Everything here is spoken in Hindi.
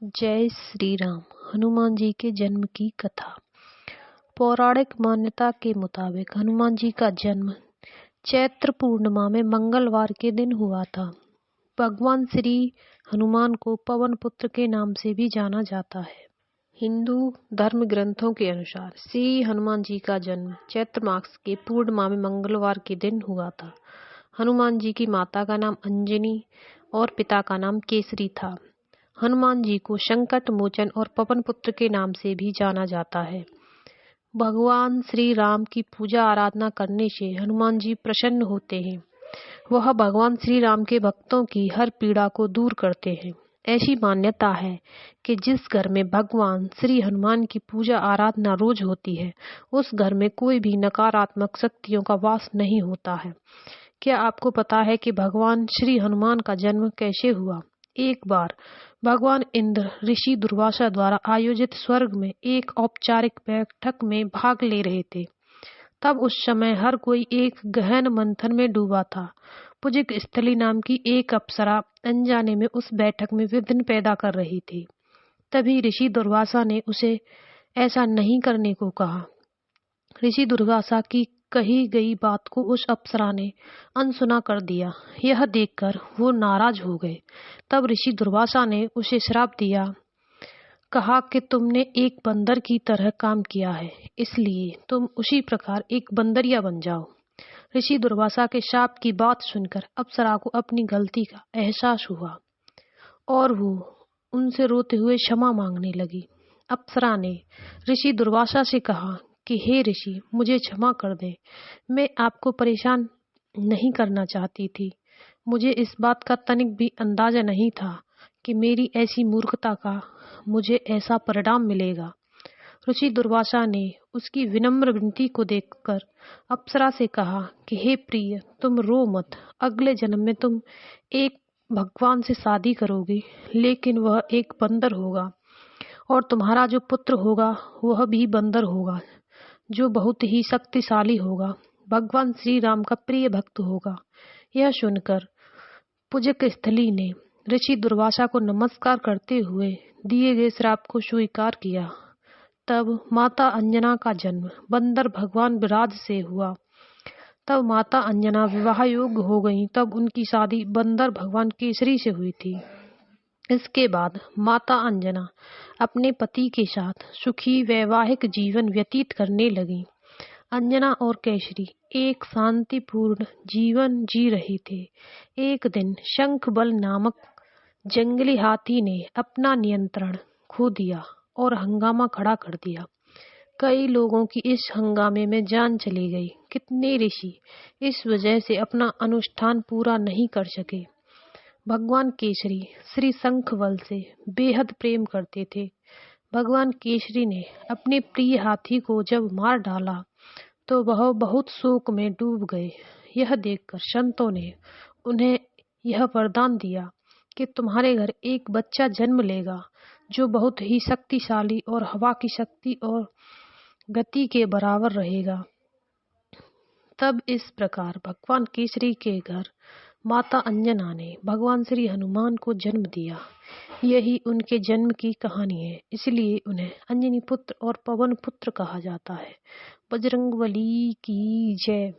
जय श्री राम। हनुमान जी के जन्म की कथा। पौराणिक मान्यता के मुताबिक हनुमान जी का जन्म चैत्र पूर्णिमा में मंगलवार के दिन हुआ था। भगवान श्री हनुमान को पवन पुत्र के नाम से भी जाना जाता है। हिंदू धर्म ग्रंथों के अनुसार श्री हनुमान जी का जन्म चैत्र मास के पूर्णिमा में मंगलवार के दिन हुआ था। हनुमान जी की माता का नाम अंजनी और पिता का नाम केसरी था। हनुमान जी को संकट मोचन और पवन पुत्र के नाम से भी जाना जाता है। भगवान श्री राम की पूजा आराधना करने से हनुमान जी प्रसन्न होते हैं। वह भगवान श्री राम के भक्तों की हर पीड़ा को दूर करते हैं। ऐसी मान्यता है कि जिस घर में भगवान श्री हनुमान की पूजा आराधना रोज होती है, उस घर में कोई भी नकारात्मक शक्तियों का वास नहीं होता है। क्या आपको पता है कि भगवान श्री हनुमान का जन्म कैसे हुआ? एक बार भगवान इंद्र ऋषि दुर्वासा द्वारा आयोजित स्वर्ग में एक औपचारिक बैठक में भाग ले रहे थे। तब उस समय हर कोई एक गहन मंथन में डूबा था। पुजिक स्थली नाम की एक अप्सरा अनजाने में उस बैठक में विघ्न पैदा कर रही थी। तभी ऋषि दुर्वासा ने उसे ऐसा नहीं करने को कहा। ऋषि दुर्वासा की कही गई बात को उस अप्सरा ने अनसुना कर दिया। यह देखकर वो नाराज हो गए। तब ऋषि दुर्वासा ने उसे श्राप दिया। कहा कि तुमने एक बंदर की तरह काम किया है, इसलिए तुम उसी प्रकार एक बंदरिया बन जाओ। ऋषि दुर्वासा के शाप की बात सुनकर अप्सरा को अपनी गलती का एहसास हुआ और वो उनसे रोते हुए क्षमा मांगने लगी। अप्सरा ने ऋषि दुर्वासा से कहा कि हे ऋषि, मुझे क्षमा कर दें। मैं आपको परेशान नहीं करना चाहती थी। मुझे इस बात का तनिक भी अंदाजा नहीं था कि मेरी ऐसी मूर्खता का मुझे ऐसा परिणाम मिलेगा। ऋषि दुर्वासा ने उसकी विनम्र विनती को देखकर अप्सरा से कहा कि हे प्रिय, तुम रो मत। अगले जन्म में तुम एक भगवान से शादी करोगी, लेकिन वह एक बंदर होगा और तुम्हारा जो पुत्र होगा वह भी बंदर होगा, जो बहुत ही शक्तिशाली होगा। भगवान श्री राम का प्रिय भक्त होगा। यह सुनकर पूजक स्थली ने ऋषि दुर्वासा को नमस्कार करते हुए दिए गए श्राप को स्वीकार किया। तब माता अंजना का जन्म बंदर भगवान विराज से हुआ। तब माता अंजना विवाह योग्य हो गई। तब उनकी शादी बंदर भगवान केसरी से हुई थी। इसके बाद माता अंजना अपने पति के साथ सुखी वैवाहिक जीवन व्यतीत करने लगी। अंजना और केसरी एक शांतिपूर्ण जीवन जी रहे थे। एक दिन शंखबल नामक जंगली हाथी ने अपना नियंत्रण खो दिया और हंगामा खड़ा कर दिया। कई लोगों की इस हंगामे में जान चली गई। कितने ऋषि इस वजह से अपना अनुष्ठान पूरा नहीं कर सके। भगवान केसरी श्री शंखबल से बेहद प्रेम करते थे। भगवान केसरी ने अपने प्रिय हाथी को जब मार डाला तो वह बहुत शोक में डूब गए। यह देखकर संतों ने उन्हें यह वरदान दिया कि तुम्हारे घर एक बच्चा जन्म लेगा, जो बहुत ही शक्तिशाली और हवा की शक्ति और गति के बराबर रहेगा। तब इस प्रकार भगवान केसरी के घर माता अंजना ने भगवान श्री हनुमान को जन्म दिया। यही उनके जन्म की कहानी है, इसलिए उन्हें अंजनी पुत्र और पवन पुत्र कहा जाता है। बजरंगबली की जय।